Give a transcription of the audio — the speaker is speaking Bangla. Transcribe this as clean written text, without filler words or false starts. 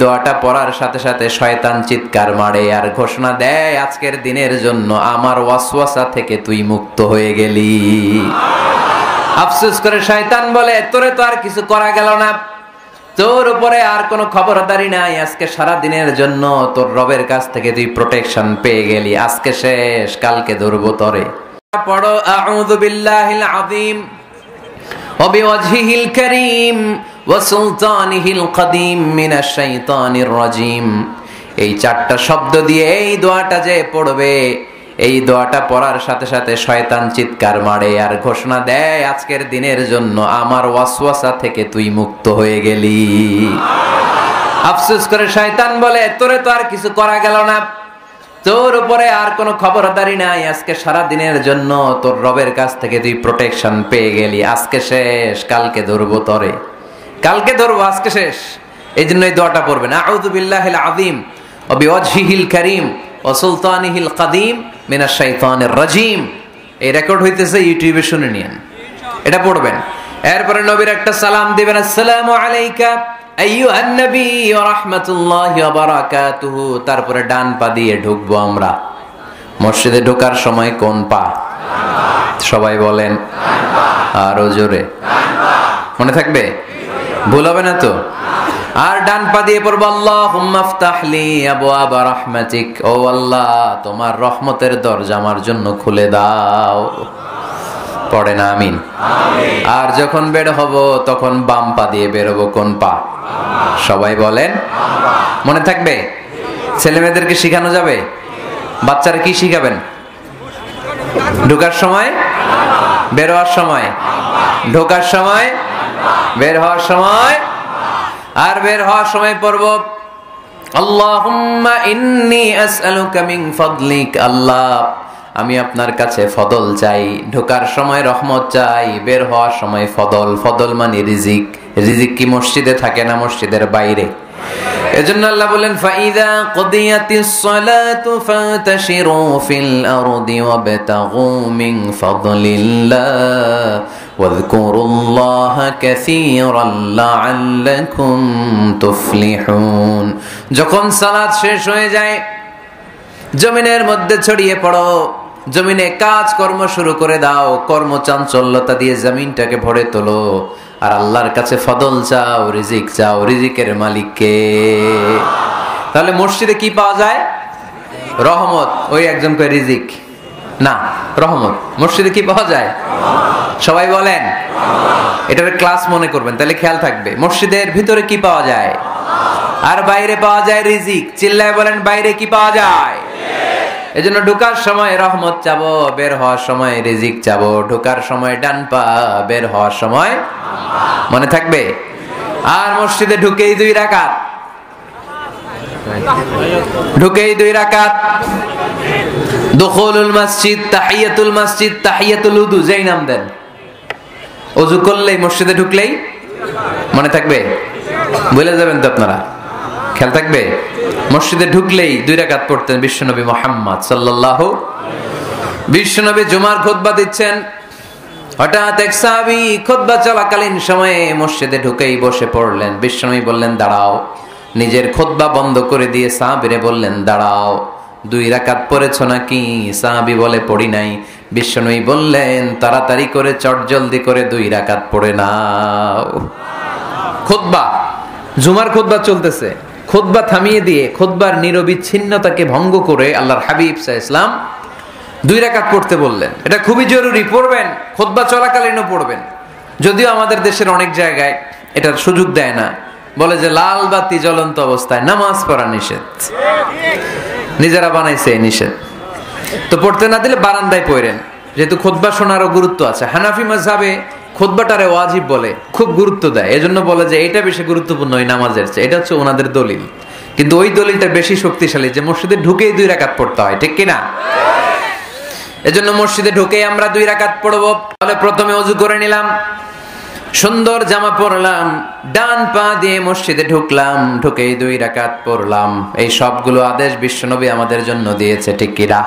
দোয়াটা পড়ার সাথে সাথে শয়তান চিৎকার মারে আর ঘোষণা দেয়, আজকের দিনের জন্য আমার ওয়াসওয়াসা থেকে তুই মুক্ত হয়ে গেলি। আফসোস করে শয়তান বলে, তোরে তো আর কিছু করা গেল না, তোর উপরে আর কোনো খবরদারি নাই, আজকে সারা দিনের জন্য তোর রবের কাছ থেকে তুই প্রোটেকশন পেয়ে গেলি, আজকে শেষ, কালকে ধরবো তরে। পড়ো আউযু বিল্লাহিল আযীম ওয়া বিওয়াজহিল কারীম ওয়া সুলতানিহিল কাদীম মিনাশ শাইতানির রাজীম। এই চারটা শব্দ দিয়ে এই দোয়াটা যে পড়বে, এই দোয়াটা পড়ার সাথে সাথে শয়তান চিৎকার মারে আর ঘোষণা দেয়, আজকের দিনের জন্য আমার ওয়াসওয়াসা থেকে তুই মুক্ত হয়ে গেলি। আফসোস করে শয়তান বলে, তোরে তো আর কিছু করা গেল না, তোর উপরে আর কোনো খবরদারি নাই, আজকে সারা দিনের জন্য তোর রবের কাছ থেকে তুই প্রোটেকশন পেয়ে গেলি, আজকে শেষ, কালকে ধরবো তরে, কালকে ধরবো, আজকে শেষ। এই জন্য এই দোয়াটা পড়বেন, আউযু বিল্লাহিল আযীম ওয়া বিওয়াজহিল কারীম ওয়া সুলতানিহিল কাদীম মিনাশ শাইতানির রাজীম। এই রেকর্ড হইতেছে, ইউটিউবে শুনে নিন, এটা পড়বেন। এরপরে নবীর একটা সালাম দিবেন, আসসালামু আলাইকা আইয়ুহান নবী ওয়া রাহমাতুল্লাহি ওয়া বারাকাতুহু। তারপরে ডান পা দিয়ে ঢুকবো আমরা। মসজিদে ঢোকার সময় কোন পা? সবাই বলেন আরো জোরে, মনে থাকবে, ভুল হবে না তো? আর ডান পা দিয়ে পড়বো, আল্লাহুম্মা ইফতাহলি আবওয়াবা রাহমাতিক, ও আল্লাহ তোমার রহমতের দরজা আমার জন্য খুলে দাও। পড়েন আমিন। আর যখন বের হব তখন বাম পা দিয়ে বের হবো, কোন পা? সবাই বলেন, মনে থাকবে? ছেলে মেয়েদেরকে শিখানো যাবে? বাচ্চারা কি শিখাবেন? ঢোকার সময়, বের হওয়ার সময়, ঢোকার সময়, বের হওয়ার সময়, আর বের হওয়ার সময় পড়ব, আল্লাহুম্মা ইন্নী আসআলুকা মিন ফাদলিক, আল্লাহ আমি আপনার কাছে ফদল চাই। ঢোকার সময় রহমত চাই, বের হওয়ার সময় ফদল। ফদল মানে রিজিক। রিজিক কি মসজিদে থাকে না মসজিদের বাইরে? এজন্য আল্লাহ বলেন, ফাইযা কুদিয়াতিস সালাতু ফান্তাশিরু ফিল আরদি ওয়াবতাগু মিন ফাদলিল্লাহ ওয়াযকুরুল্লাহা কাসীরান লাআল্লাকুম তুফলিহুন। যখন সালাত শেষ হয়ে যায়, জমিনের মধ্যে ছড়িয়ে পড়ো, জমিনে কাজ কর্ম শুরু করে দাও, কর্মচাঞ্চল্যতা দিয়ে জমিনটাকে ভরে তোলো, আর আল্লাহর কাছে ফদল চাও, রিজিক চাও। রিজিকের মালিক কে? তাহলে মসজিদে কি পাওয়া যায়? রহমত। ওই একজন কয় রিজিক না, রহমত। মসজিদে কি পাওয়া যায়? সবাই বলেন, এটার ক্লাস মনে করবেন, তাহলে খেয়াল থাকবে। মসজিদের ভিতরে কি পাওয়া যায়? আর বাইরে পাওয়া যায় রিজিক। চিল্লায় বলেন, বাইরে কি পাওয়া যায়? এজন্য ঢোকার সময় রহমত চাবো, বের হওয়ার সময় রিজিক চাবো। ঢোকার সময় ডান পা, বের হওয়ার সময়, মনে থাকবে? আর মসজিদে ঢুকেই 2 রাকাত, ঢুকেই 2 রাকাত। দুখুলুল মসজিদ, তাহিয়াতুল মসজিদ, তাহিয়াতুল উযু, যেই নাম দেন। ওযু করলেই, মসজিদে ঢুকলেই, মনে থাকবে? বলে যাবেন তো আপনারা, খেয়াল থাকবে। মসজিদে ঢুকলেই 2 রাকাত পড়তেন বিশ্বনবী মুহাম্মদ সাল্লাল্লাহু। বিশ্বনবী জুমার খুতবা দিচ্ছেন, হঠাৎ এক সাহাবী খুতবা চলাকালীন সময়ে মসজিদে ঢুকেই বসে পড়লেন। বিশ্বনবী বললেন, দাঁড়াও। নিজের খুতবা বন্ধ করে দিয়ে সাহাবীরে বললেন, দাঁড়াও, 2 রাকাত পড়েছো নাকি? সাহাবী বলে, পড়ি নাই। বিশ্বনবী বললেন, তাড়াতাড়ি করে, চটজলদি করে 2 রাকাত পড়ে নাও। খুতবা, জুমার খুতবা চলতেছে, খুতবা থামিয়ে দিয়ে খুতবার নিরবিচ্ছিন্নতাকে ভঙ্গ করে আল্লাহর হাবিব সাল্লাল্লাহু আলাইহি ওয়াসাল্লাম 2 রাকাত পড়তে বললেন। এটা খুবই জরুরি, পড়বেন, খুতবা চলাকালীনও পড়বেন। যদিও আমাদের দেশের অনেক জায়গায় এটার সুযোগ দেয় না, বলে যে লাল বাতি জ্বলন্ত অবস্থায় নামাজ পড়া নিষেধ, নিজেরা বানাইছে এই নিষেধ। তো পড়তে না দিলে বারান্দায় পড়েন, যেহেতু খুতবা শোনারও গুরুত্ব আছে। হানাফি মাযহাবে খুতবাটারে ওয়াজিব বলে, খুব গুরুত্ব দেয়। এজন্য বলে যে এটা বেশি গুরুত্বপূর্ণ ওই নামাজের চেয়ে। এটা হচ্ছে ওনাদের দলিল, কিন্তু ওই দলিলটা বেশি শক্তিশালী যে মসজিদে ঢুকেই 2 রাকাত পড়তে হয়, ঠিক কিনা? এজন্য মসজিদে ঢুকেই আমরা 2 রাকাত পড়বো। তাহলে প্রথমে ওযু করে নিলাম, সুন্দর জামা পরলাম, ডান পা দিয়ে মসজিদে ঢুকলাম, ঢুকেই 2 রাকাত পড়লাম। এই সবগুলো আদেশ বিশ্বনবী আমাদের জন্য দিয়েছে, ঠিক কিনা?